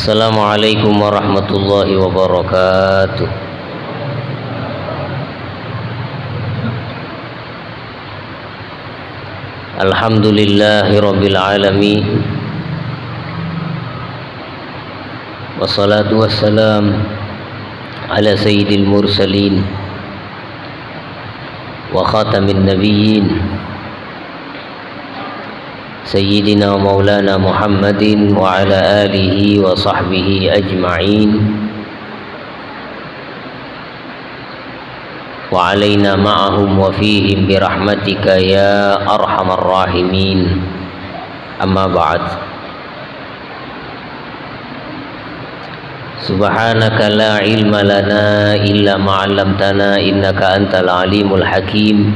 Assalamualaikum warahmatullahi wabarakatuh. Alhamdulillahi rabbil alamin. Wassalatu wassalam ala sayyidil mursalin wa khatamin nabiyyin Sayyidina Maulana Muhammadin wa ala alihi wa sahbihi ajma'in wa alaina ma'ahum wa fihim birahmatika ya arhamar rahimin. Amma ba'd. Subhanaka la ilma lana illa ma 'allamtana innaka antal alimul hakim.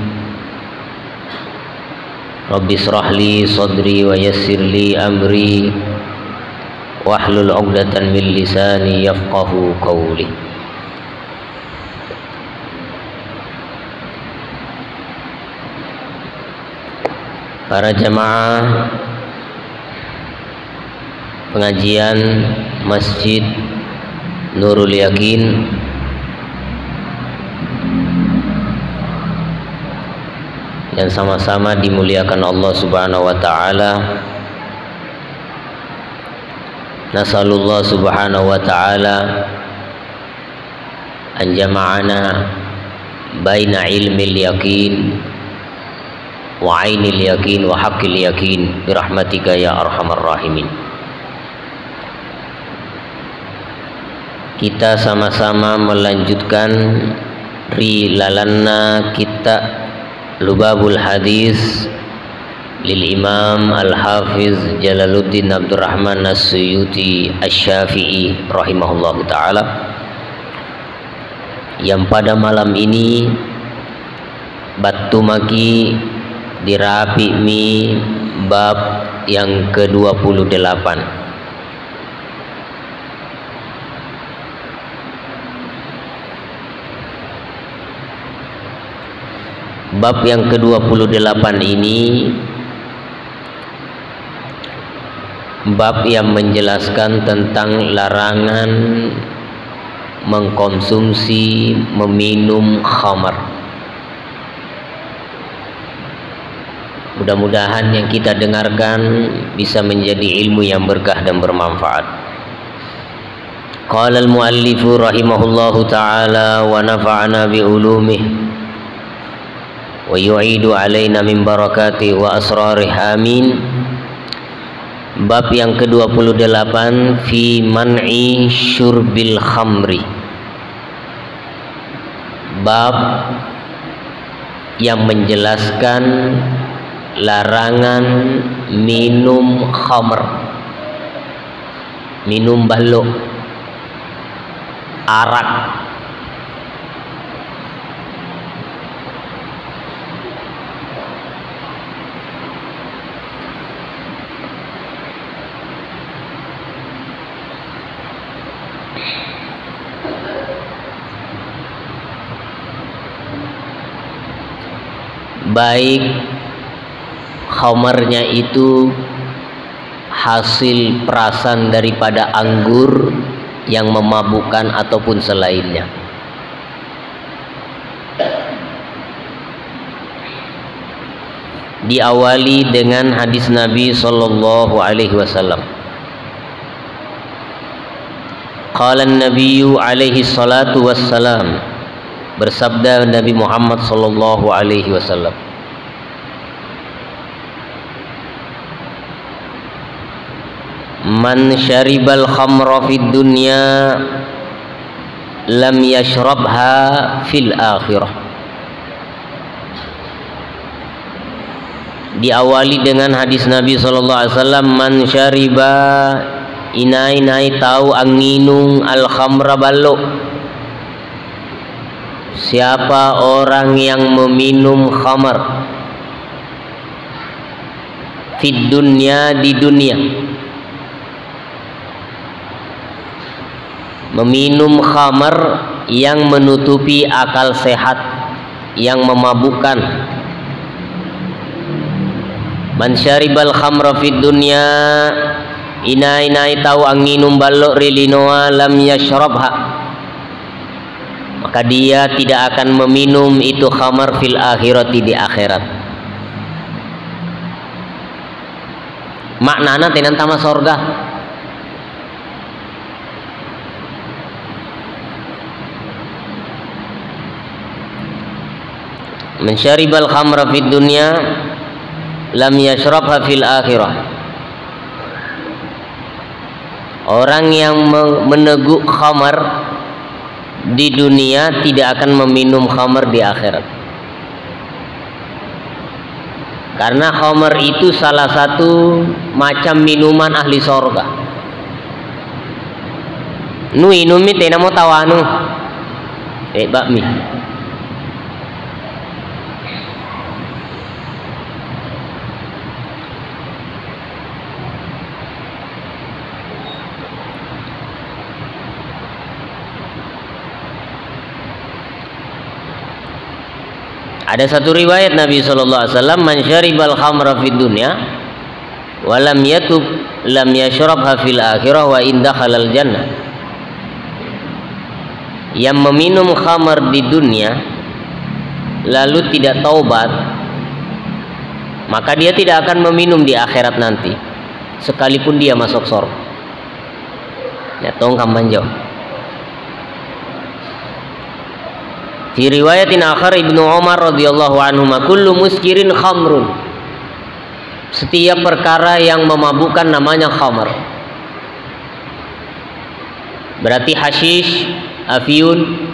Rabbi israh li sadri wa yassir li amri wahlul 'uqdatan min lisani yafqahu qawli. Para jamaah pengajian Masjid Nurul Yakin yang sama-sama dimuliakan Allah Subhanahu wa taala. Nasallallahu Subhanahu wa taala an jama'ana baina ilmil yakin wa ainil yakin wa haqqil yakin birahmatika ya arhamar rahimin. Kita sama-sama melanjutkan rilalanna kita Lubabul Hadis lil Imam Al-Hafiz Jalaluddin Abdurrahman As-Suyuti Asy-Syafi'i rahimahullahu taala, yang pada malam ini batumaki dirapi mi bab yang ke-28. Bab yang ke-28 ini bab yang menjelaskan tentang larangan mengkonsumsi, meminum khamar. Mudah-mudahan yang kita dengarkan bisa menjadi ilmu yang berkah dan bermanfaat. Qala al-muallifu rahimahullahu ta'ala wa nafa'ana bi ulumihi wa yu'idu alaina min barakati wa asrarih amin. Bab yang ke-28 fi man'i syurbil khamri. Bab yang menjelaskan larangan minum khamr, minum balok, arak. Baik khamarnya itu hasil perasan daripada anggur yang memabukkan ataupun selainnya. Diawali dengan hadis Nabi sallallahu alaihi wasallam. Qala an-nabiyyu alaihi salatu wassalam, bersabda Nabi Muhammad sallallahu alaihi wasallam, man syaribal khamra fid dunya lam yashrabha fil akhirah. Diawali dengan hadis Nabi sallallahu alaihi wasallam, man syariba, inai tahu anginung al khamra ballo. Siapa orang yang meminum khamar fid dunya, di dunia, meminum khamar yang menutupi akal sehat, yang memabukkan. Man syaribal khamra fid dunya inai tahu anginum balok rilinoa lam yashrabha, maka dia tidak akan meminum itu khamar fil akhirati, di akhirat. Maknana tenan tama sorga. Man syaribal khamra fid dunya lam yashrabha fil akhirah. Orang yang meneguk khamar di dunia tidak akan meminum khamar di akhirat. Karena khamar itu salah satu macam minuman ahli sorga. Nu inumi tena mau tawanu bakmi. Ada satu riwayat Nabi SAW, man syaribal khamra fid dunya wa lam yatub lam yashrabha fil akhirah wa in dakhalal jannah. Yang meminum khamar di dunia lalu tidak taubat, maka dia tidak akan meminum di akhirat nanti, sekalipun dia masuk surga. Ya tong kambanjo. Di riwayatin akhar Ibnu Umar radhiyallahu anhu, kullu muskirin khamrun. Setiap perkara yang memabukkan namanya khamar. Berarti hasyish, afyun,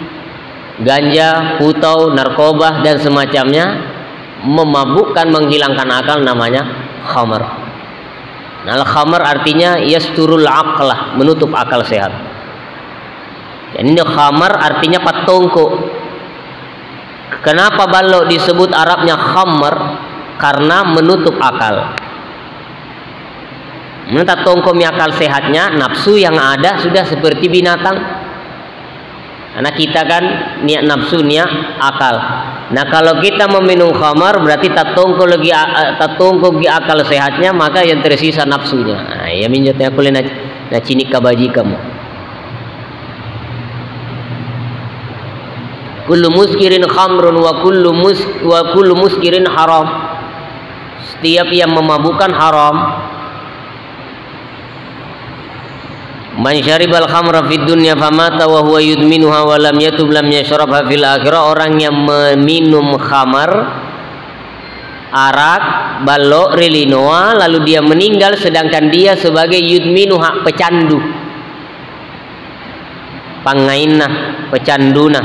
ganja, putau, narkoba dan semacamnya memabukkan, menghilangkan akal, namanya khamar. Nah, khamar artinya yasturul aqlah, menutup akal sehat. Dan ini khamar artinya patongko. Kenapa balok disebut Arabnya khamar? Karena menutup akal. Menurut tongkom akal sehatnya, nafsu yang ada sudah seperti binatang. Karena kita kan niat nafsu, niat akal. Nah kalau kita meminum khamar berarti tatongko lagi akal sehatnya, maka yang tersisa nafsunya. Nah, ya minjatnya aku lena cinik kabaji kamu. Kullu muskirin khamrun wa kullu muskirin haram. Setiap yang memabukkan haram. Man syaribal khamra fid dunya famata wa huwa yudminuha wa lam yatub lam yashrabha fil akhirah. Orang yang meminum khamar, arak, balok, relinoa, lalu dia meninggal sedangkan dia sebagai yudminuha, pecandu, pangainah, pecanduna.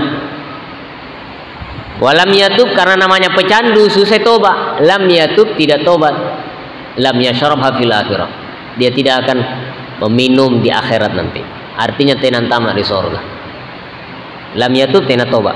Walam yatub, karena namanya pecandu susah tobat. Lam yatub, tidak tobat. Lam yashrabha fil akhirah, dia tidak akan meminum di akhirat nanti. Artinya tenan tamat di surga. Lam yatub, tenan tobat.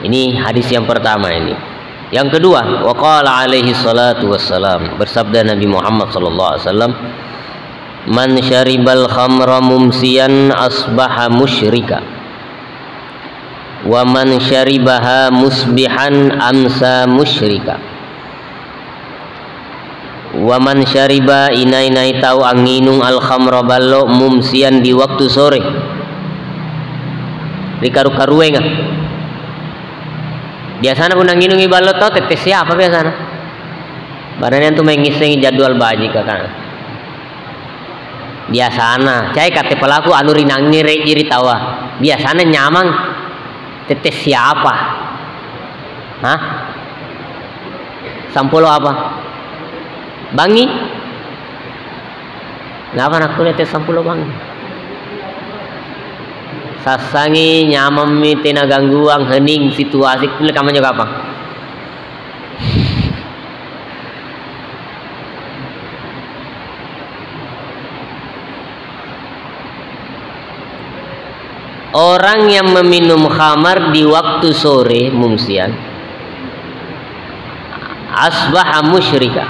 Ini hadis yang pertama ini. Yang kedua, waqala alaihi salatu wassalam, bersabda Nabi Muhammad sallallahu alaihi wasallam, man syaribal khamra mumsiyan asbaha musyrika wa man syaribaha musbihan amsa musyrika wa man syariba inai tahu anginung al khamra ballo mumsiyan di waktu sore di karu-karuenga. Biasanya pun nanginungi balot tau tetes siapa biasanya. Badannya tuh mengisengi jadwal baji kakak. Biasanya, cai kate pelaku anu rinangi jiri tawa. Biasanya nyamang tetes siapa? Hah? Sampul apa? Bangi? Ngapa nak kulihat sampul bangi? Sasangi nyamam tena gangguan hening situasi itu kamu juga apa? Orang yang meminum khamar di waktu sore mumsian asbaha musyrika,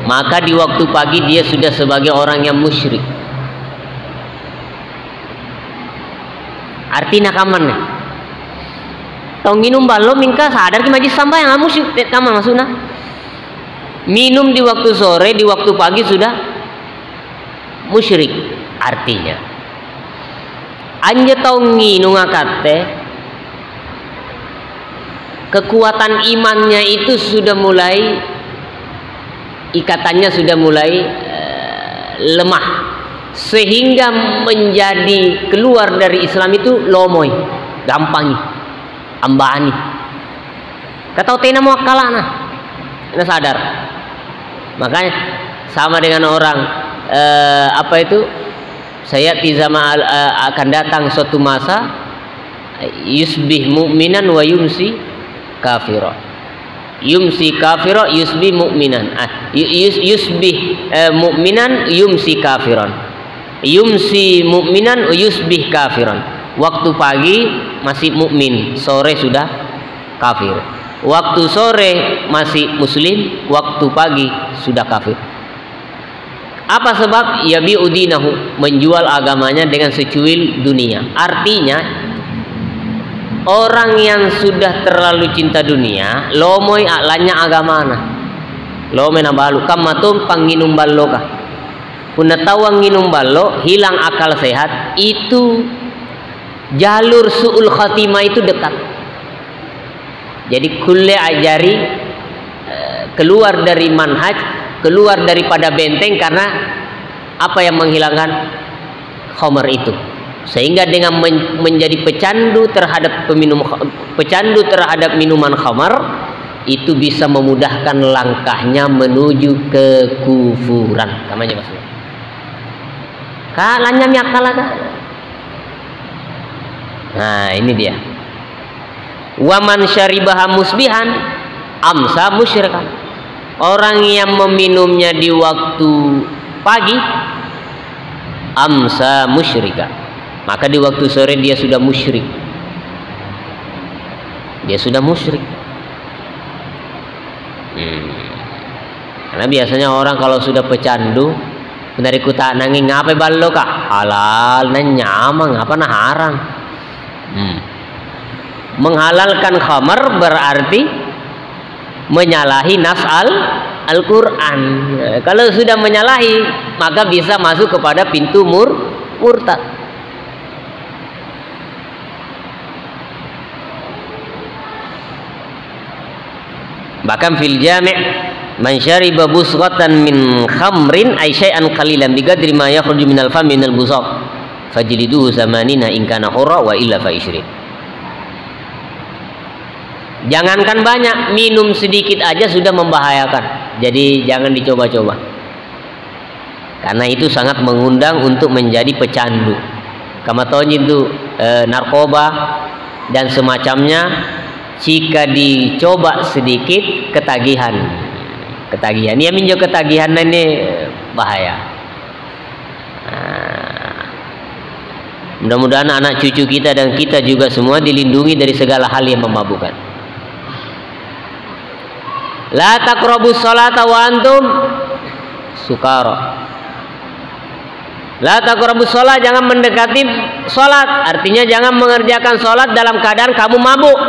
maka di waktu pagi dia sudah sebagai orang yang musyrik. artinya kaman nih. Tong minum ballo mingka sadar ki majlis sambayang musyrik kaman maksudna. Minum di waktu sore, di waktu pagi sudah musyrik. Artinya anja tong nginung akate kekuatan imannya itu sudah mulai, ikatannya sudah mulai lemah, sehingga menjadi keluar dari Islam itu lomoy, gampangi, ambani. Kata tena mau kalana, ina sadar. Makanya sama dengan orang apa itu, saya tizama akan datang suatu masa yusbih mu'minan wa yumsi kafira, yumsi kafira yusbih mu'minan, yusbih mu'minan yumsi kafiran, yumsi mu'minan yusbih kafiran. Waktu pagi masih mukmin, sore sudah kafir. Waktu sore masih muslim, waktu pagi sudah kafir. Apa sebab? Yabi'u dinahu, menjual agamanya dengan secuil dunia. Artinya orang yang sudah terlalu cinta dunia, lomoy aklanya agamana. Lomoy na balu kamatum panginum ballo ka. Punatawang nginum ballo, hilang akal sehat, itu jalur su'ul khatimah itu dekat. Jadi kulle ajari keluar dari manhaj, keluar daripada benteng, karena apa yang menghilangkan khamar itu, sehingga dengan menjadi pecandu terhadap terhadap minuman khamar itu bisa memudahkan langkahnya menuju kekufuran. Kamanya maksudnya kalanya miakalaga. Nah ini dia. Waman syaribaha musbihan amsa musyrikan. Orang yang meminumnya di waktu pagi amsa musyrika, maka di waktu sore dia sudah musyrik. Dia sudah musyrik. Karena biasanya orang kalau sudah pecandu, dari kuta nanging ngapain ballo kah? Halal nanyama ngapa nah haram. Menghalalkan khamar berarti menyalahi nas Al-Quran. Kalau sudah menyalahi, maka bisa masuk kepada pintu murtad. Bahkan fil jami' man syariba busghatan min khamrin ay syai'an qalilan biqadri ma yakhruju minal fami minal busaq fajliduhu zamanina in kana hurra wa illa fa isyrin. Jangankan banyak, minum sedikit aja sudah membahayakan. Jadi jangan dicoba-coba, karena itu sangat mengundang untuk menjadi pecandu. Kamatonjin itu narkoba dan semacamnya, jika dicoba sedikit ketagihan. Ya minjo ketagihan ini bahaya. Mudah-mudahan anak cucu kita dan kita juga semua dilindungi dari segala hal yang memabukkan. La taqrabus sholata wa antum sukara. La taqrabus sholat, jangan mendekati sholat. Artinya jangan mengerjakan sholat dalam keadaan kamu mabuk.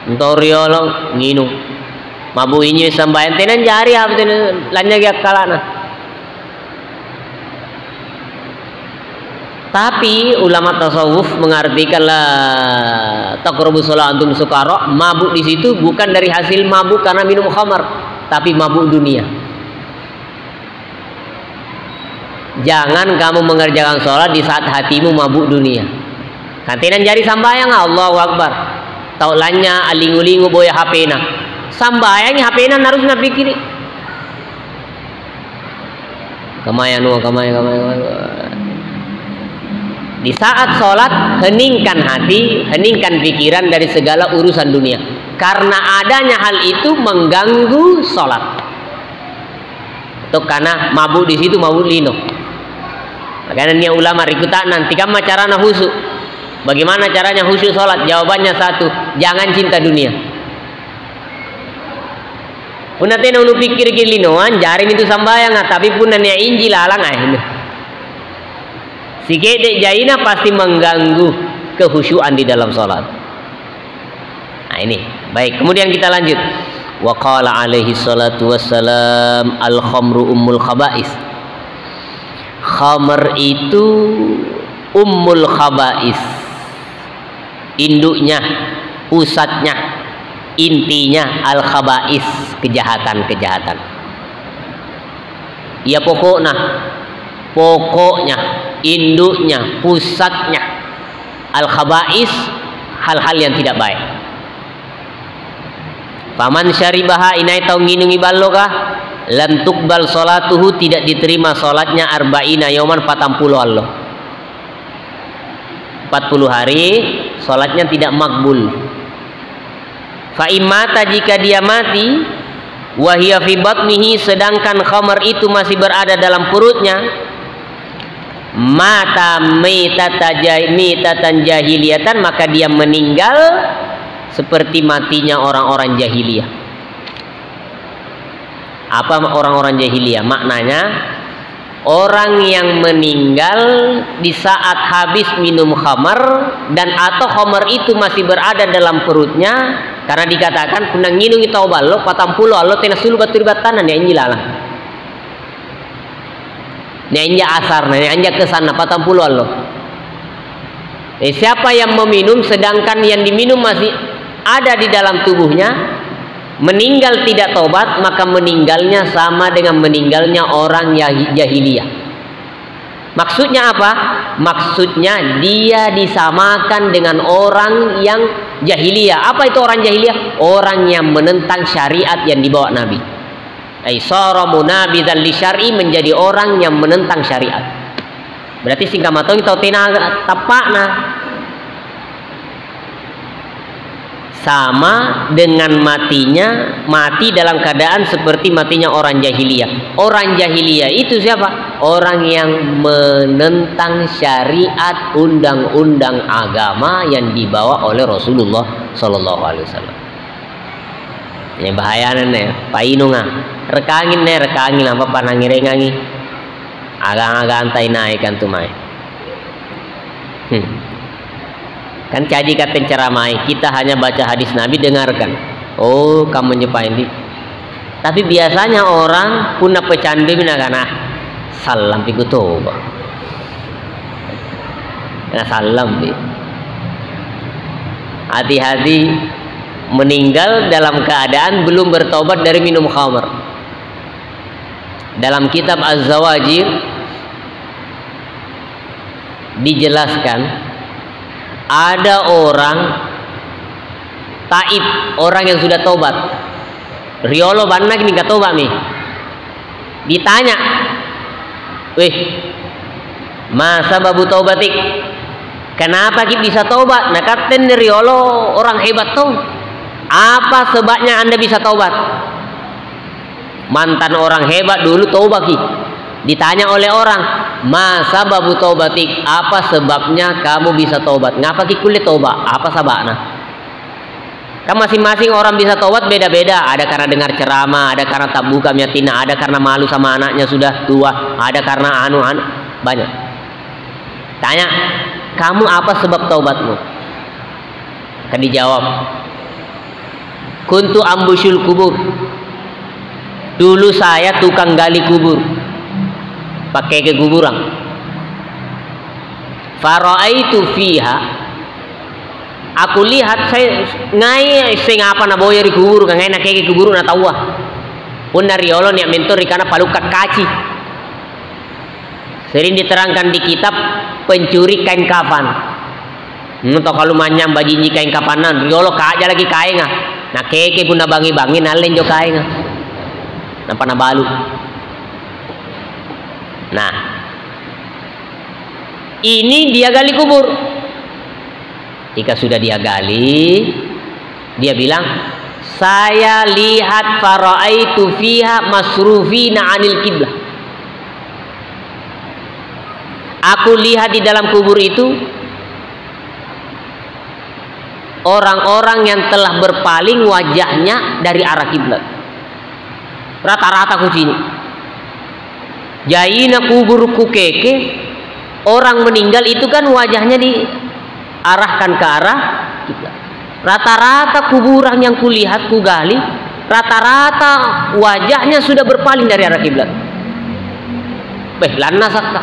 Entoriolong nginum. Mabuk ini sambayan tenan jari apa tenan lanya gak kalana. Tapi ulama tasawuf mengartikan la taqrabus shalah antum sukara, mabuk di situ bukan dari hasil mabuk karena minum khamar, tapi mabuk dunia. Jangan kamu mengerjakan sholat di saat hatimu mabuk dunia. Kantinan jari sambayang Allahu Akbar. Taulannya alingu-lingu boya HP-na. Sambayang HP-na harusnya pikir. Kamaya. Di saat sholat, heningkan hati, heningkan pikiran dari segala urusan dunia. Karena adanya hal itu mengganggu sholat. Itu karena mabuk di situ, mabuk lino. Makanya nia ulama rikuta nanti kamu caranya khusyuk. Bagaimana caranya khusyuk sholat? Jawabannya satu, jangan cinta dunia. Punatena unu pikir linoan, jarin itu sambayang, tapi pun nia injil alang ini. Si gede jaina pasti mengganggu kehusyuan di dalam sholat. Nah ini baik. Kemudian kita lanjut. Wa qala alaihi salatu wassalam al khamru ummul khaba'is. Khamr itu ummul khaba'is, induknya, pusatnya, intinya al khaba'is, kejahatan-kejahatan. Ya pokoknya, induknya, pusatnya al khaba'is, hal-hal yang tidak baik. Paman syaribaha inai tau nginungi balokah lam tuqbal salatuhu, tidak diterima salatnya arba'ina yauman 40 Allah. 40 hari salatnya tidak makbul. Fa imata, jika dia mati, wa hiya fi batnihi, sedangkan khamar itu masih berada dalam perutnya, mata mitatan jahiliyatan, maka dia meninggal seperti matinya orang-orang jahiliyah. Apa orang-orang jahiliyah? Maknanya orang yang meninggal di saat habis minum khamar dan atau khamar itu masih berada dalam perutnya, karena dikatakan punang nginung itu balok 40 Allah tena sulu batur batanan ya injilalah. Nya inja asar, nya inja kesana 40 Allah. Siapa yang meminum sedangkan yang diminum masih ada di dalam tubuhnya, meninggal tidak tobat, maka meninggalnya sama dengan meninggalnya orang jahiliyah. Maksudnya apa? Maksudnya dia disamakan dengan orang yang jahiliyah. Apa itu orang jahiliyah? Orang yang menentang syariat yang dibawa Nabi. Aisara munabidzan li syar'i, menjadi orang yang menentang syariat. Berarti singkat matong tau tenaga tapakna sama dengan mati dalam keadaan seperti matinya orang jahiliyah. Orang jahiliyah itu siapa? Orang yang menentang syariat, undang-undang agama yang dibawa oleh Rasulullah Sallallahu Alaihi Wasallam. Ini bahayanya nih, painunga, rekangin apa panangirengangi, agang-agang antai naikkan tumai. Kan kaji kata ceramai, kita hanya baca hadis Nabi, dengarkan. Oh, kamu nyepain di. Tapi biasanya orang punya pecandu minagana salam piku toba. Nah salam bi. Hati-hati, meninggal dalam keadaan belum bertobat dari minum khamr. Dalam kitab Az-Zawajir dijelaskan ada orang taib, orang yang sudah tobat. Riolo banak nih gak tobat nih. Ditanya, weh, masa babu taubatik? Kenapa kita bisa tobat? Nah katen Riolo orang hebat tuh. Apa sebabnya anda bisa tobat? Mantan orang hebat dulu tobat ki. Ditanya oleh orang, masa babu taubatik, apa sebabnya kamu bisa tobat? Ngapa ki kulit tobat? Apa sababnya? Kan masing-masing orang bisa tobat beda-beda. Ada karena dengar ceramah, ada karena tak buka miatina, ada karena malu sama anaknya sudah tua, ada karena anu banyak. Tanya, kamu apa sebab taubatmu? Kan dijawab, kuntu ambusyul kubur. Dulu saya tukang gali kubur, pakai ke kuburan. Faraitu fiha, aku lihat saya ngai sing apa na boya di kubur, ngai na ke kubur na tawa. Punna riolo ni mentor karena palukat kaci. Sering diterangkan di kitab pencuri kain kafan. Atau kalau manyam bajinji kain kafanan, riolo ka aja lagi kain nga. Nah keke punna bangi-bangi nalen jo kain nga. Nampak na balu. Nah, ini dia gali kubur. Jika sudah dia gali, dia bilang, saya lihat faraitu fiha masrufina anil kiblah. Aku lihat di dalam kubur itu orang-orang yang telah berpaling wajahnya dari arah kiblat. Rata-rata kucing. Jaina kubur kukeke, Orang meninggal itu kan wajahnya diarahkan ke arah kiblat. Rata-rata kuburan yang kulihat, kugali, rata-rata wajahnya sudah berpaling dari arah kiblat. Lana sakta.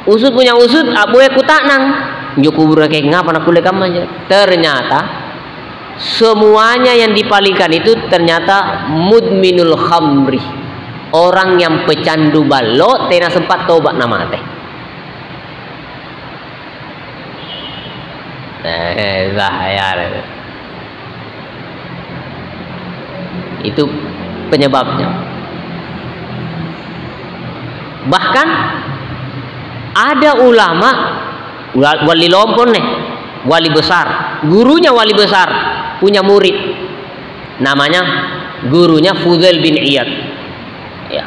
Usut punya usut, abu ku taknang. Jo kubur kayak ngapa nak kuliah kamu aja. Ternyata semuanya yang dipalingkan itu ternyata mudminul khamri. Orang yang pecandu balok, tena sempat tobat nama teh. Bahaya. Itu penyebabnya. Bahkan ada ulama wali lompon nih, wali besar, gurunya wali besar punya murid, namanya gurunya Fudail bin Iyad. Ya.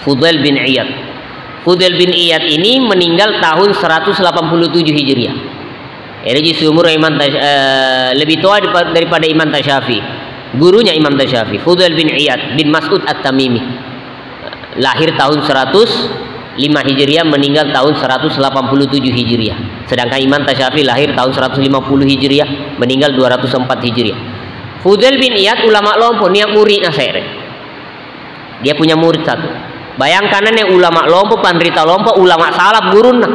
Fudail bin Iyad. Fudail bin Iyad ini meninggal tahun 187 Hijriah. Jadi seumur lebih tua daripada Imam Tasyafi. Gurunya Imam Tasyafi, Fudail bin Iyad bin Mas'ud At-Tamimi. Lahir tahun 105 Hijriah, meninggal tahun 187 Hijriah. Sedangkan Imam Tasyafi lahir tahun 150 Hijriah, meninggal 204 Hijriah. Fudail bin Iyad ulama lompo, niat murid nasere. Dia punya murid satu. Bayangkan nih ulama lompo, pandrita lompo, ulama salaf guruna.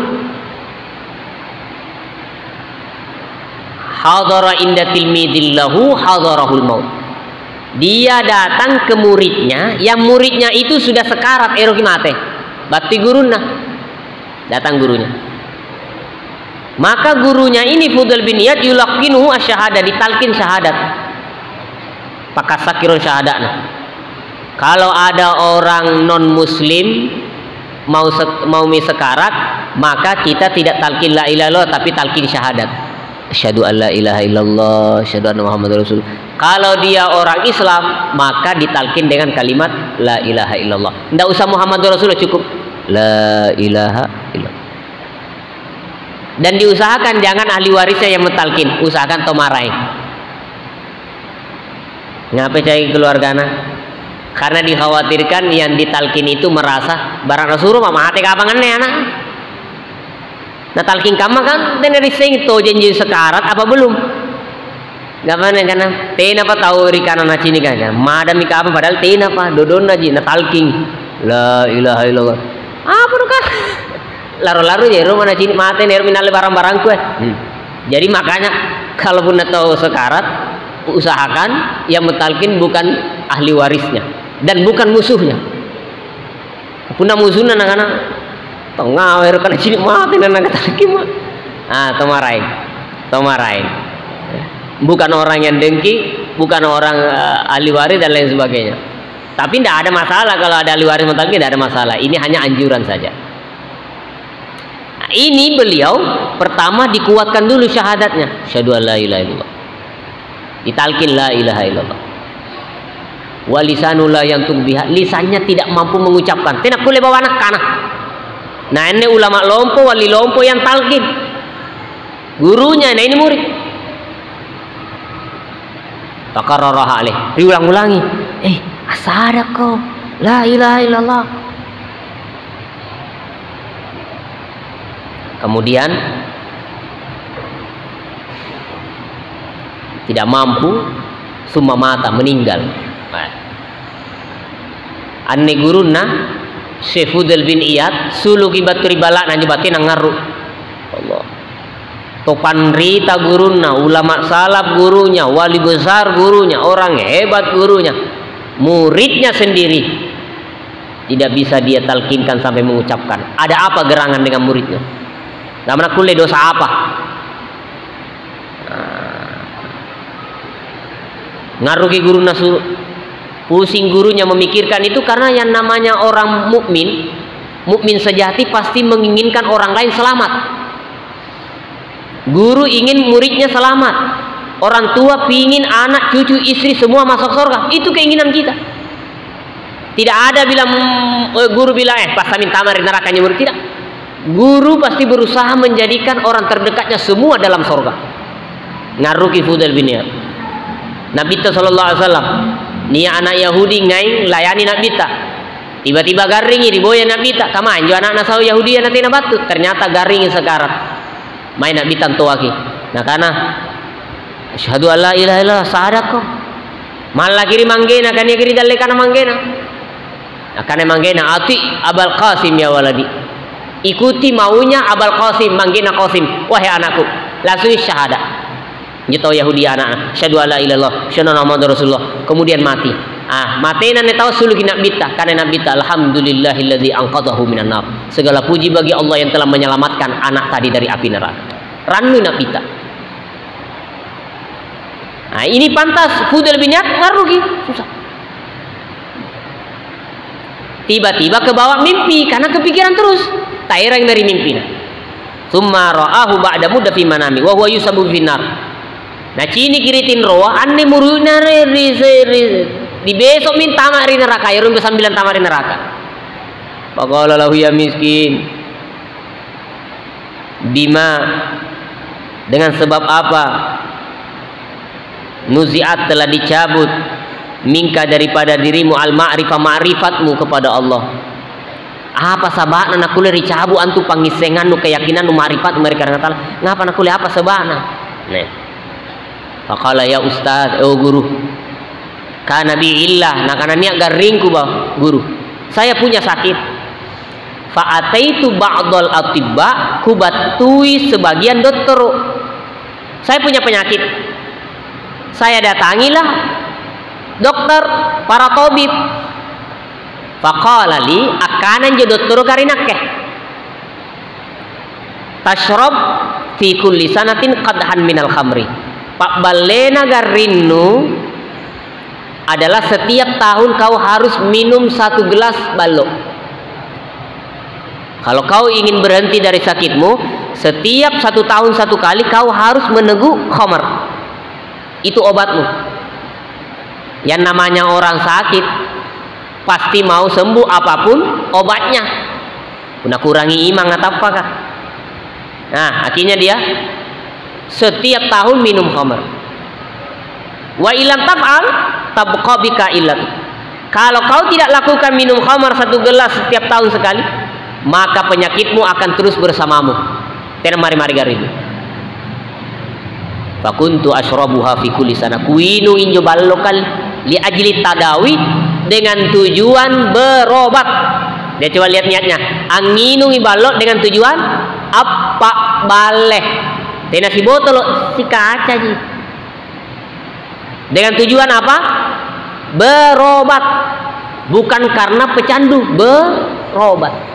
Hadara inda tilmidillahu hadarahul maut. Dia datang ke muridnya, yang muridnya itu sudah sekarat eroki mate. Bakti guruna. Datang gurunya. Maka gurunya ini Fudail bin Iyad yulaqinuhu asy-syahadah, ditalkin syahadat. Pakasakirun syahadatna. Kalau ada orang non muslim mau sekarat, maka kita tidak talkin la ilaha illallah tapi talkin syahadat. Asyhadu an la ilaha illallah, asyhadu anna Muhammadar Rasul. Kalau dia orang Islam, maka ditalkin dengan kalimat la ilaha illallah. Tidak usah Muhammadur Rasul, cukup la ilaha illallah. Dan diusahakan jangan ahli warisnya yang mentalkin, usahakan tomarai. Ngapa cai keluargana? Karena dikhawatirkan yang ditalkin itu merasa barang Rasulullah mah hati kapangan nih anak. Nah talkin kama kan dari sing to janji sekarat apa belum? Gak mana kan? Tena apa tahu rikana naci ni kan? Madam ika apa padahal tena apa dodon naji na talking la ilaha illallah. Apa tu kan? Laru-laru je rumah naci mate ner minal barang-barang kue. Jadi makanya kalaupun tahu sekarat usahakan yang mentalkin bukan ahli warisnya dan bukan musuhnya. Punah musuhnya anak-anak ngawer kana cilik mati nana talkin mah. Tomarain. Bukan orang yang dengki, bukan orang ahli waris dan lain sebagainya. Tapi tidak ada masalah kalau ada ahli waris mentalkin, tidak ada masalah. Ini hanya anjuran saja. Nah, ini beliau pertama dikuatkan dulu syahadatnya, syahadu an la ilaha illallah. Ditalkin la ilaha illallah. Walisanul la yantuq biha, lisannya tidak mampu mengucapkan. Tidak boleh bawa anak kana. Nah ini ulama lompo, wali lompo yang talkin. Gurunya, nah ini murid. Takarraraha alaih, diulang-ulangi. Asadako, la ilaha illallah. Kemudian tidak mampu, summa mata, meninggal. Anne guruna Syekh Fudail bin Iyad suluki baturi balak nanti batin ngaru. Allah. Topan rita guruna, ulama salaf gurunya, wali besar gurunya, orang hebat gurunya, muridnya sendiri tidak bisa dia talkinkan sampai mengucapkan. Ada apa gerangan dengan muridnya? Gak mana kuliah dosa apa? Ngaruhi guru nasu, pusing gurunya memikirkan itu karena yang namanya orang mukmin sejati pasti menginginkan orang lain selamat. Guru ingin muridnya selamat, orang tua pingin anak, cucu, istri semua masuk surga. Itu keinginan kita. Tidak ada bilang guru bilang pas samin tamar nerakanya murid, tidak. Guru pasti berusaha menjadikan orang terdekatnya semua dalam surga. Ngaruki Fudail bin Iyad. Nabi sallallahu alaihi wasallam nia anak Yahudi ngai layani Nabi ta. Tiba-tiba garingi diboya Nabi ta. Kamain jo anak nasau Yahudi nanti na batu. Ternyata garingi sekarang. Main Nabi tantu aki. Nah kana asyhadu alla ilaha illallah sadaqo. Malah kiri manggena kan ya kiri dalle kana manggena. Akan manggena ati Abul Qasim ya waladi. Ikuti maunya Abul Qasim manggena Qasim. Wahai anakku, langsung syahadat. Nyetau Yahudi anak. Asyhadu alla ilaha illallah, asyhadu anna Muhammadar Rasulullah. Kemudian mati. Mati nane tahu suluki Nabi ta. Karena Nabi ta alhamdulillahilladzi anqadhahu minan nar. Segala puji bagi Allah yang telah menyelamatkan anak tadi dari api neraka. Ranu Nabi ta. Nah, ini pantas Fudail bin Iyad ngarugi susah. Tiba-tiba ke bawah mimpi karena kepikiran terus. Tairang dari mimpi. Summa ra'ahu ba'da mudda fi manami wa huwa yusabu finnar. Nah, cini kiritin roh anne muruna di besok minta mari neraka, ya rumah 9 tamari neraka. Faqala lahu ya miskin. Bima dengan sebab apa? Nuziat telah dicabut mingka daripada dirimu al-ma'rifah ma'rifatmu kepada Allah. Apa sabana nak kule ricabu antu pangisengan nu keyakinan nu ma'rifat mereka kata ngapa nak kule apa sabana. Nah. Faqala ya ustaz guru. Kana bi illah nak kana niat garingku bah guru. Saya punya sakit. Fa ataitu ba'dal atibba kubatui sebagian dokter. Saya punya penyakit. Saya datangilah dokter para tabib. Faqala li akanan je dokter karinake. Tashrab fi kulli sanatin qadhan minal khamri. Pak balena garinnu adalah setiap tahun kau harus minum 1 gelas balok. Kalau kau ingin berhenti dari sakitmu, setiap 1 tahun 1 kali kau harus meneguk khamar. Itu obatmu. Yang namanya orang sakit pasti mau sembuh apapun obatnya. Kuna kurangi iman atau apa kah? Nah, akhirnya dia setiap tahun minum khamar. Wa ilam taf'al tabqa bika illat. Kalau kau tidak lakukan minum khamar 1 gelas setiap tahun sekali, maka penyakitmu akan terus bersamamu. Tidak mari-mari garibu. Fakuntu asyrabuha fi kulli sana. Kuinu injo balokal li ajli tadawi dengan tujuan berobat. Dia coba lihat niatnya. Anginu balok dengan tujuan apa baleh. Tena si botol si kaca ji. Dengan tujuan apa? Berobat. Bukan karena pecandu, berobat.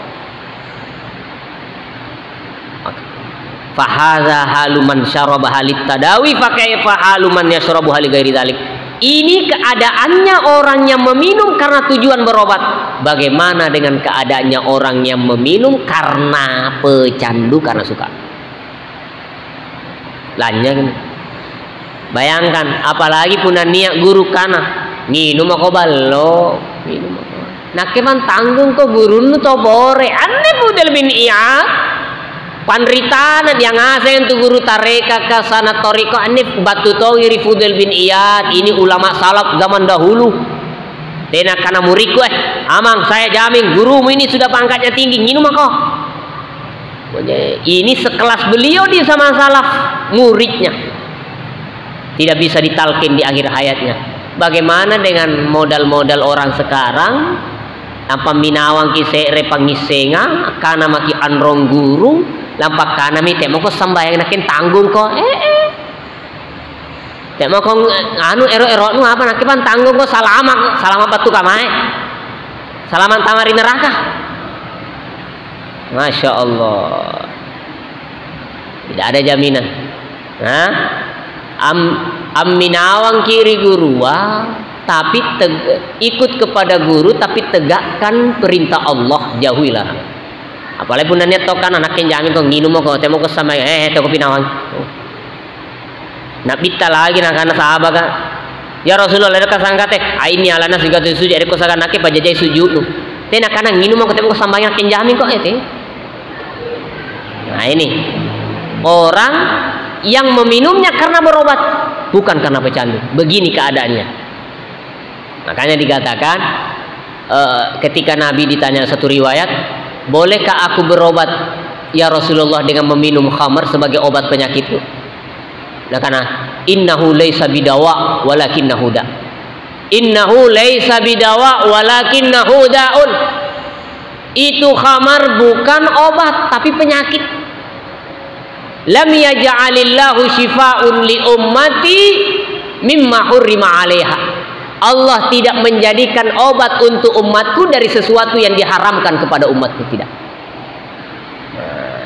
Fahaza haluman syaraba halit tadawi fa kaifa haluman yashrabu hali ghairi dzalik. Ini keadaannya orang yang meminum karena tujuan berobat. Bagaimana dengan keadaannya orang yang meminum karena pecandu, karena suka? Lanya gini. Bayangkan, apalagi punya niat guru kana nginum ako ballo, minum ako. Nakeman tanggung ko guru nu to bore. Anne Fudail bin Iyad. Panritanan yang asen tu guru tareka ke sana toriko anif batu tawiri Fudail bin Iyad. Ini ulama salaf zaman dahulu. Dena kana muridku amang saya jamin gurumu ini sudah pangkatnya tinggi, nginum aku. Ini sekelas beliau dia sama salaf muridnya. Tidak bisa ditalkin di akhir hayatnya. Bagaimana dengan modal-modal orang sekarang? Tanpa minawang kisere pangisenga kana maki androng guru. Lampak kana mi temo ko sambayang nakin tanggung ko temo ko anu ero nu apa nakipan tanggung ko salama batu kamae salaman tamari neraka. Masya Allah, tidak ada jaminan. Nah, minawang kiri guru tapi ikut kepada guru tapi tegakkan perintah Allah, jauhi larangan. Apalagi pun niat tokan anaknya jamin kau nginum kau temu kau sama toko pinawang. Nabi ta lagi nak kana sahabat kan. Ya Rasulullah ada kasangka teh aini alana siga tu sujud ada kosakan nake pajajai sujud tu. Teh nak kana nginum kau temu kau sama anaknya jamin kau teh. Nah ini orang yang meminumnya karena berobat. bukan karena pecandu. Begini keadaannya. Makanya dikatakan ketika Nabi ditanya satu riwayat, bolehkah aku berobat ya Rasulullah dengan meminum khamar sebagai obat penyakitku? Nah, karena innahu laisa bidawa walakinnahu da. Innahu laisa bidawa walakinnahu daun. Itu khamar bukan obat tapi penyakit. Lam yaj'alillahu shifaa'un li ummati mimma hurrima 'alaiha. Allah tidak menjadikan obat untuk umatku dari sesuatu yang diharamkan kepada umatku, tidak.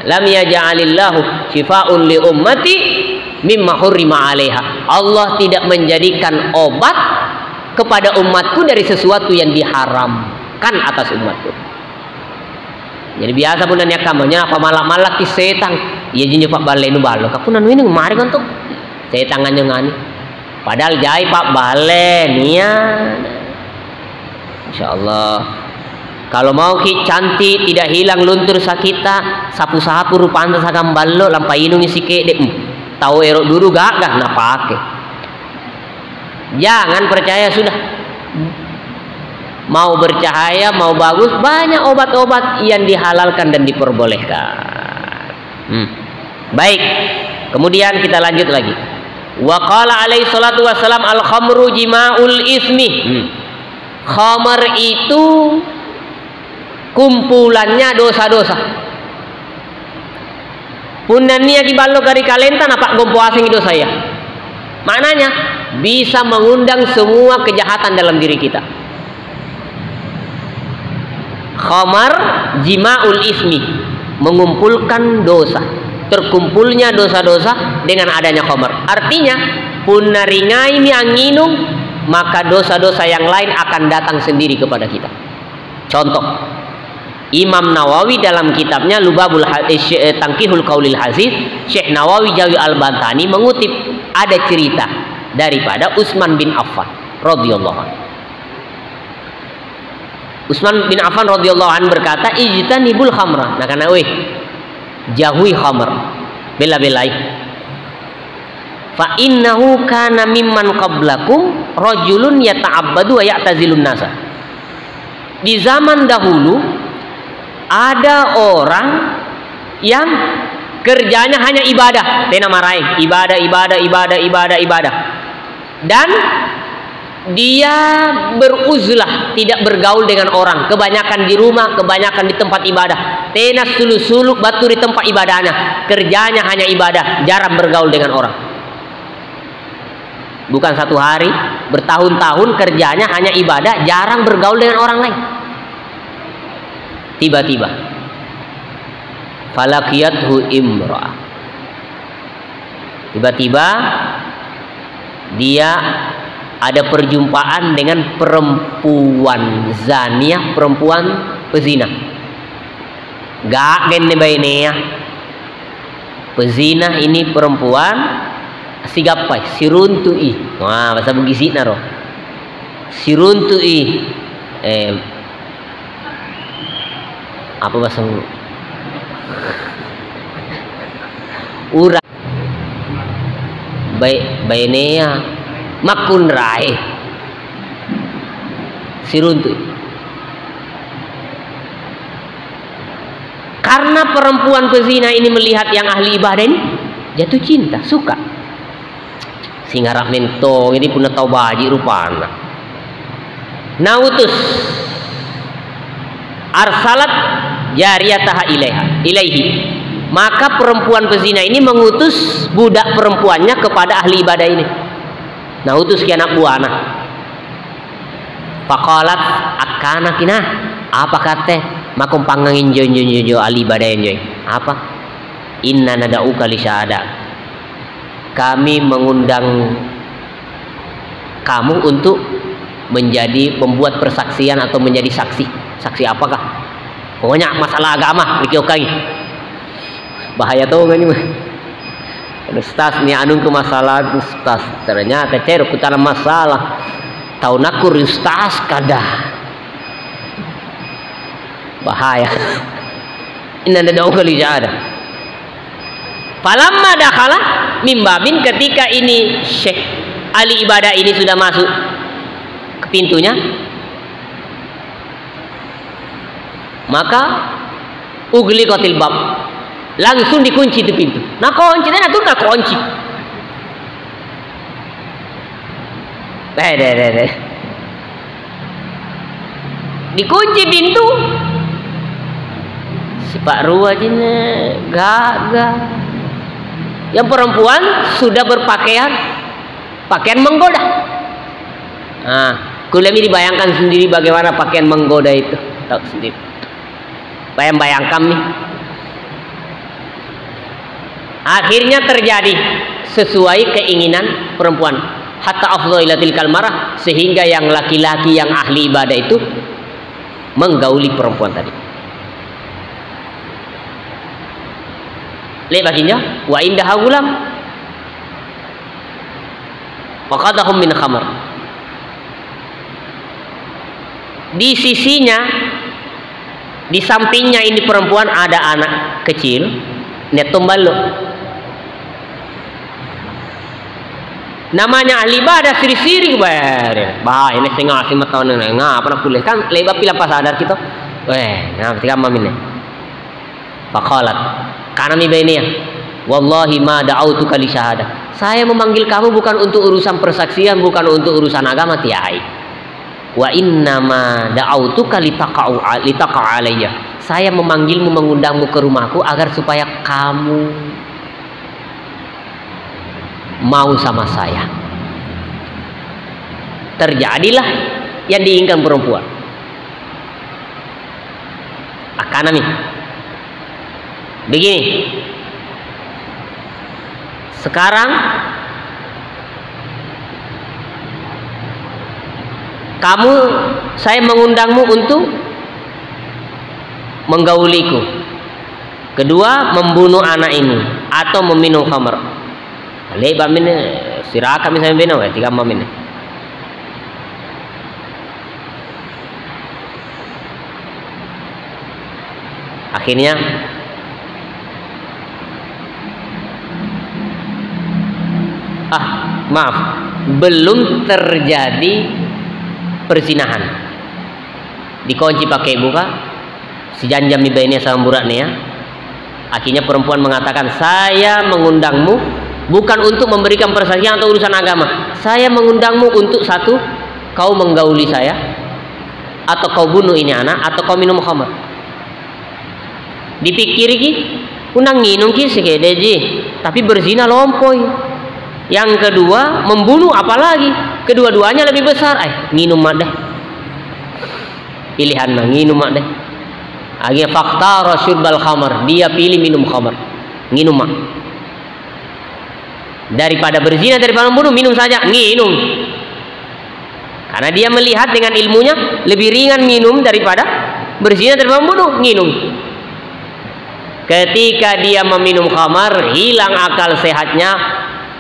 Lam yaj'alillahu shifaa'un li ummati mimma hurrima 'alaiha. Allah tidak menjadikan obat kepada umatku dari sesuatu yang diharamkan atas umatku. Jadi biasa pun nanya kamunya apa malak-malak ki setan. Iya jinnya Pak Bale nu balo. Kapunan ini mari kan tuh. Setangannya ngani. Padahal jai Pak Bale nia. Insyaallah. Kalau mau ki cantik tidak hilang luntur sakita, sapu-sapu rupanya sakam ballo lampai inung isi kedek. Tahu erok dulu gak nah pakai. Jangan percaya sudah. Mau bercahaya, mau bagus, banyak obat-obat yang dihalalkan dan diperbolehkan. Baik, kemudian kita lanjut lagi. Wa qala alaihi salatu wassalam al khamru jima'ul ismi. Khamar itu kumpulannya dosa-dosa. Punannya kibalo kari kalenta napak gompo asing itu saya. Maknanya bisa mengundang semua kejahatan dalam diri kita. Khamar jima'ul ismi, mengumpulkan dosa, terkumpulnya dosa-dosa dengan adanya khamar. Artinya punna ringai mi anginung, maka dosa-dosa yang lain akan datang sendiri kepada kita. Contoh, Imam Nawawi dalam kitabnya Lubabul Tangkihul Qaulil Aziz, Syekh Nawawi Jawi Al-Bantani mengutip ada cerita daripada Utsman bin Affan radhiyallahu anhu. Utsman bin Affan radhiyallahu anhu berkata, ijtanibul khamra. Nah karena jauhi khamr, bela-belai. Fa innahu kana mimman qablakum rajulun yata'abbadu wa ya'tazilun nasa. Di zaman dahulu ada orang yang kerjanya hanya ibadah, tena maraing, ibadah. Dan dia beruzlah, tidak bergaul dengan orang, kebanyakan di rumah, kebanyakan di tempat ibadah. Tena suluk-suluk batu di tempat ibadahnya, kerjanya hanya ibadah, jarang bergaul dengan orang. Bukan satu hari, bertahun-tahun kerjanya hanya ibadah, jarang bergaul dengan orang lain. Tiba-tiba falakiyathu imra'ah. Tiba-tiba dia ada perjumpaan dengan perempuan zaniah, perempuan pezina. Gak genne bainnya. Pezina ini perempuan sigapai, siruntui. Wah, bahasa Bugis naro. Siruntui. Apa bahasa urang bainnya makun rai siruntu. Karena perempuan pezina ini melihat yang ahli ibadah ini jatuh cinta, suka. Singarap mentong ini punya tau baji rupana. Nautus arsalat jariyataha ilaihi. Maka perempuan pezina ini mengutus budak perempuannya kepada ahli ibadah ini. Nah utus ki anak buah anak. Faqalat akana kina apa kate makum pangangin jo ahli ibadah enjoy. Apa? Inna nada'uka li syahada. Kami mengundang kamu untuk menjadi pembuat persaksian atau menjadi saksi. Saksi apakah? Pokoknya masalah agama dikiokai. Bahaya tuh nggak nih? Ustaz nih anung ke masalah ustaz. Ternyata ceruk utara masalah. Tahu nakur ustaz kada. Bahaya. Inna nadau kali ada. Falamma dakhala mimbabin ketika ini Syekh ahli ibadah ini sudah masuk ke pintunya, maka ughliqatil bab, langsung dikunci itu pintu. Nah kunci itu nggak kunci. Dikunci pintu. Si Pak Ruwa ini gagah. Yang perempuan sudah berpakaian pakaian menggoda. Nah, kuliah dibayangkan sendiri bagaimana pakaian menggoda itu. Tahu sendiri. Bayangkan nih. Akhirnya terjadi sesuai keinginan perempuan. Hatta afdhailatil kalmarah, sehingga yang laki-laki yang ahli ibadah itu menggauli perempuan tadi. Lihat baginya, wa indaha gulam faqadahum min khamar. Di sisinya, di sampingnya ini perempuan ada anak kecil, netumbalo. Namanya ahli ibadah siri-siri bah ini sing ngasih tahun ini ngapa nak boleh kan lebar pila pas sadar kita ngapa tiga mamin faqalat karena mi bainiya wallahi ma da'autuka li syahadah, saya memanggil kamu bukan untuk urusan persaksian, bukan untuk urusan agama tiai, wa innama da'autuka litaqa alayya, saya memanggilmu, mengundangmu ke rumahku agar supaya kamu mau sama saya. Terjadilah yang diinginkan perempuan. Akanami begini, sekarang saya mengundangmu untuk menggauliku, kedua membunuh anak ini atau meminum khamar. Lebar min siraka misalnya bina tiga mamin. Akhirnya maaf, belum terjadi perzinahan, dikunci pakai buka, si janjam di bainnya sama buratnya. Akhirnya perempuan mengatakan, saya mengundangmu bukan untuk memberikan persaksian atau urusan agama, saya mengundangmu untuk satu, kau menggauli saya, atau kau bunuh ini anak, atau kau minum khamar. Dipikir ki unang nginum ki sekedeji, tapi berzina lompoi. Yang kedua membunuh, apalagi kedua-duanya lebih besar. Nginum mak deh, pilihan mah nginum mak deh. Akhirnya fakta syurbal khamar, dia pilih minum khamar, nginum mak. Daripada berzina, daripada membunuh, minum saja, nginum. Karena dia melihat dengan ilmunya lebih ringan minum daripada berzina, daripada membunuh, nginum. Ketika dia meminum khamar, hilang akal sehatnya,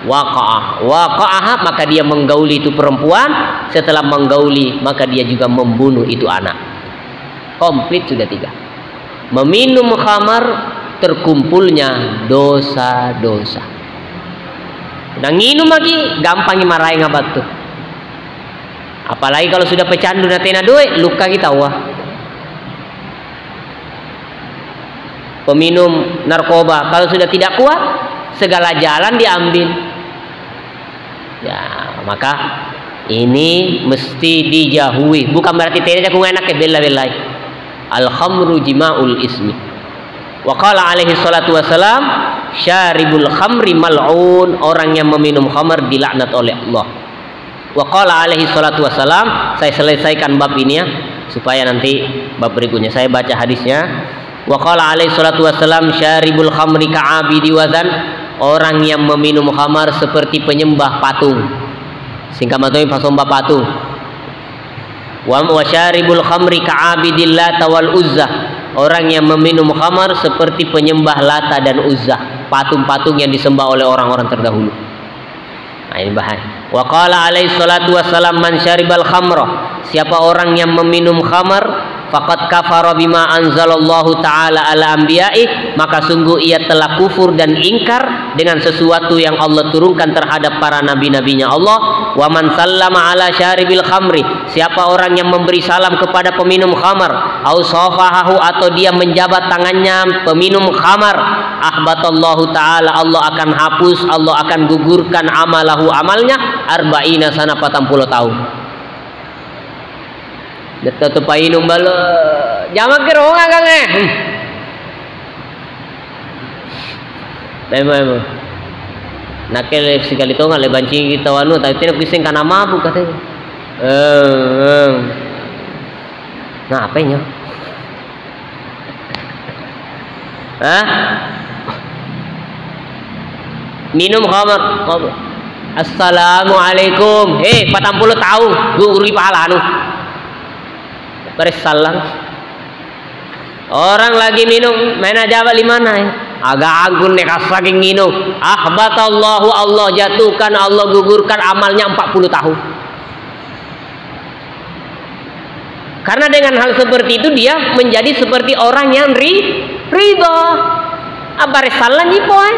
waqa'ah, maka dia menggauli itu perempuan. Setelah menggauli, maka dia juga membunuh itu anak. Komplit sudah 3. Meminum khamar, terkumpulnya dosa-dosa. Udah nginum lagi, gampang dimarahin ngabat tuh. Apalagi kalau sudah pecandu natena duit, luka kita wah. Peminum narkoba, kalau sudah tidak kuat, segala jalan diambil. Ya, maka ini mesti dijauhi. Bukan berarti tena aku enak ke bela-belai. Al-khamru jima'ul ismi. Wa qala alaihi salatu wassalam, syaribul khamri mal'un, orang yang meminum khamar dilaknat oleh Allah. Wa qala alaihi salatu wassalam, saya selesaikan bab ini ya, supaya nanti bab berikutnya saya baca hadisnya. Wa qala alaihi salatu wassalam, syaribul khamri ka'abidi wazan, orang yang meminum khamar seperti penyembah patung. Singkat matanya pasembah patung. Wa syaribul khamri ka'abidillah wal uzzah, orang yang meminum khamar seperti penyembah Lata dan Uzzah, patung-patung yang disembah oleh orang-orang terdahulu. Nah, ini bahan. Wa qala alaihi salatu wassalam, man syaribal khamra, siapa orang yang meminum khamar, faqad kafara bima anzalallahu ta'ala ala anbiya'i, maka sungguh ia telah kufur dan ingkar dengan sesuatu yang Allah turunkan terhadap para nabi-nabinya Allah. Wa man sallama ala syaribil khamri, siapa orang yang memberi salam kepada peminum khamar, au safahahu, atau dia menjabat tangannya peminum khamar, ahbatallahu taala, Allah akan hapus, Allah akan gugurkan amalahu, amalnya arba'ina sana 40 tahun. Tetep painum balo jamak kero ngagang Memang nakele sekali to ngale banci kita wanu tapi tidak kiseng kana mabuk katanya. Nah, apanya? Hah? Minum khamar. Assalamualaikum. 40 tahun guri pahala anu. Beres salam. Orang lagi minum, main aja di mana ya? Agak agun nek saking minum. Ahbatallahu, Allah jatuhkan, Allah gugurkan amalnya 40 tahun. Karena dengan hal seperti itu dia menjadi seperti orang yang ridho. Abare salam jipoy.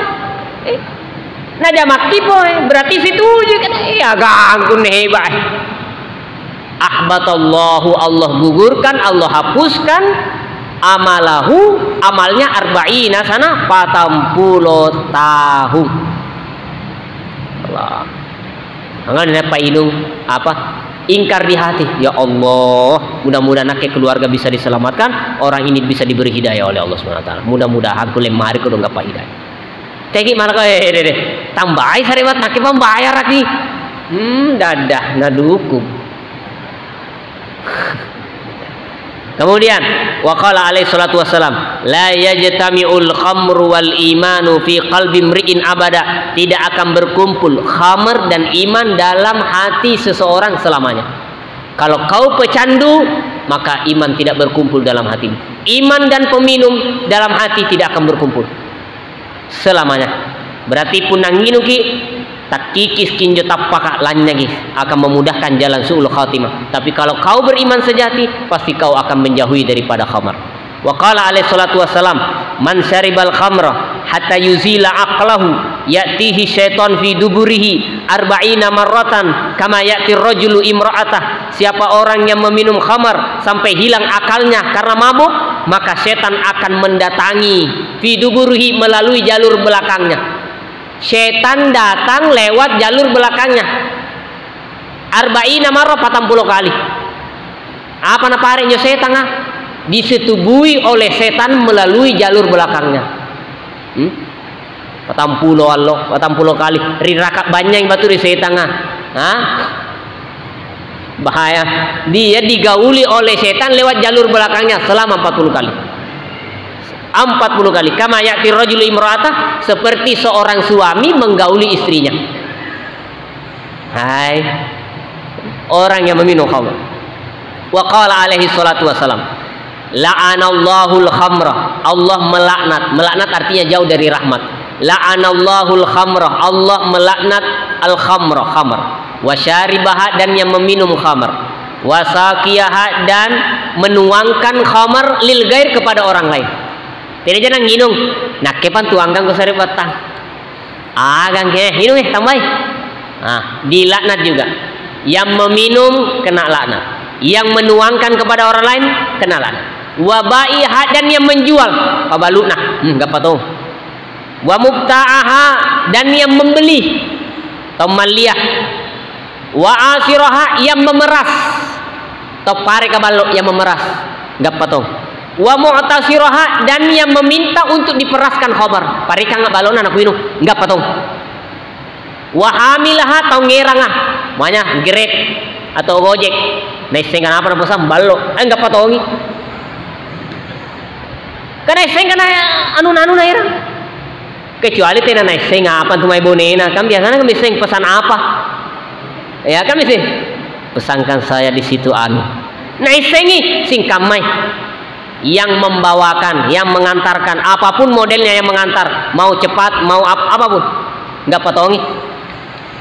Nah jamak jipoy, berarti situ juga agak agun hebat. Ahbatallahu, Allah gugurkan, Allah hapuskan amalahu, amalnya arba'ina sana 40 tahun. Allah. Angan apa inung apa? Ingkar di hati. Ya Allah, mudah-mudahan keluarga bisa diselamatkan, orang ini bisa diberi hidayah oleh Allah SWT. Mudah-mudahan ku lemari ku enggak hidayah. Tegi mana kae deh. Tambahi sariwat nak pembayar lagi. Dadah nadukum. Kemudian waqala alaihi salatu wassalam, la yajtami'ul khamru wal imanu fi qalbi mri'in abada, tidak akan berkumpul khamr dan iman dalam hati seseorang selamanya. Kalau kau pecandu, maka iman tidak berkumpul dalam hati. Iman dan peminum dalam hati tidak akan berkumpul selamanya. Berarti pun nanginuki tak kikis kinjo tapaka lanyagi akan memudahkan jalan su'ul khatimah. Tapi kalau kau beriman sejati, pasti kau akan menjauhi daripada khamar. Wa qala alaihi salatu wassalam, man syaribal khamra hatta yuzila aqlahu ya'tihi syaitan fi duburihi arba'ina marratan kama ya'ti rajulu imra'atah. Siapa orang yang meminum khamar sampai hilang akalnya karena mabuk, maka setan akan mendatangi fi duburihi, melalui jalur belakangnya. Setan datang lewat jalur belakangnya. Arba'ina marrah 40 kali. Apa naparenya setan disetubui oleh setan melalui jalur belakangnya. 40 kali. Rirakat banyak yang batu di setan bahaya. Dia digauli oleh setan lewat jalur belakangnya selama 40 kali. 40 kali. Kama ya'ti rajulu imra'atah, seperti seorang suami menggauli istrinya. Hai orang yang meminum khamr. Wa qala alaihi salatu wassalam, la'anallahul khamra, Allah melaknat. Melaknat artinya jauh dari rahmat. La'anallahul khamra, Allah melaknat al khamra, khamr. Wa syaribaha, dan yang meminum khamr. Wa saqiyaha, dan menuangkan khamr lil ghair, kepada orang lain. Tidak jangan nginung. Nak kepan tuangkan ke sari batang. Gang ke minum tambah. Dilaknat juga. Yang meminum kena laknat. Yang menuangkan kepada orang lain kena laknat. Wa baiha, dan yang menjual pabaluna. Enggak patong. Wa mubta'aha, dan yang membeli tamaliyah. Wa asiraha, yang memeras. Topare kabaluk yang memeras. Enggak patong. Wa mu'tasiraha, dan yang meminta untuk diperaskan khamar. Parika enggak balona anak minum, enggak patong. Wa hamilaha, tau ngerangah. Makanya Grab atau Gojek. Nesengkan apa pesan balo, enggak patongi. Karena nesengkan anu-anu naira. Kecuali tena neseng apa tuh mai bonena, kan biasanya kan neseng pesan apa? Ya kan mesti pesankan saya di situ anu. Nesengi sing kamai. Yang membawakan, yang mengantarkan, apapun modelnya yang mengantar, mau cepat, mau apapun, nggak patongi.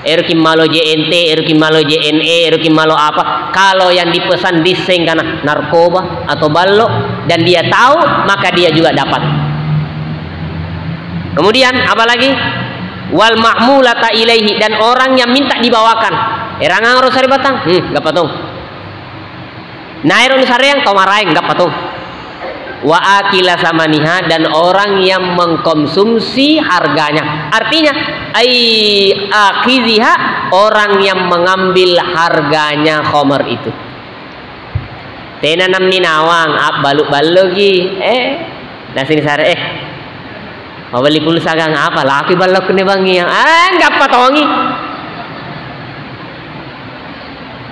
Erukim malo JNT, erukim malo JNE, erukim malo apa? Kalau yang dipesan diseng karena narkoba atau balok dan dia tahu, maka dia juga dapat. Kemudian apa lagi? wal ma'mulata ilaihi, dan orang yang minta dibawakan. Erangang rosari batang, enggak patung. Nairun sareng tomaraeng enggak patung. Wa akila samaniha, dan orang yang mengkonsumsi harganya. Artinya ai akiziha, orang yang mengambil harganya khamar itu. Tenanam ni nawang baluk-baluk lagi. Nasi sare bali pulsa gang apa laki balok ne bangi yang enggak patongi.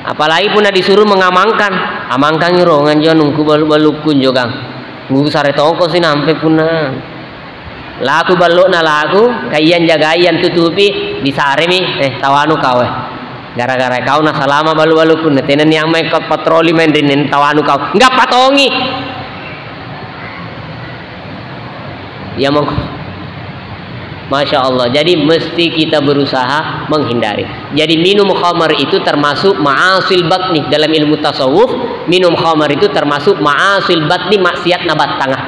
Apalagi pun disuruh mengamankan, amangkan ngirongan jo nungku baluk-baluk kun jo gang. Nunggu sare tongko sih nampe puna. Laku balok na laku kaian jagaian tutupi disare mi tawanu kawe. Gara-gara kau na salama balu-balu pun tenen yang main ke patroli main rinin tawanu kau enggak patongi. Ya mong, Masya Allah. Jadi mesti kita berusaha menghindari. Jadi minum khamar itu termasuk ma'asil batni. Dalam ilmu tasawuf, minum khamar itu termasuk ma'asil batni, maksiat nabat tangah.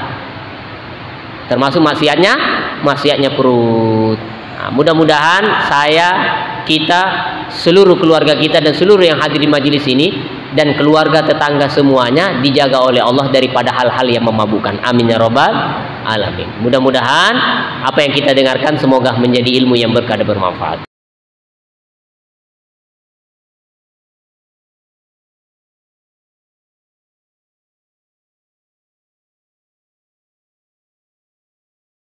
Termasuk maksiatnya perut. Nah, mudah-mudahan kita, seluruh keluarga kita dan seluruh yang hadir di majelis ini dan keluarga tetangga semuanya dijaga oleh Allah daripada hal-hal yang memabukkan. Amin ya rabbal alamin. Mudah-mudahan apa yang kita dengarkan semoga menjadi ilmu yang berkah dan bermanfaat.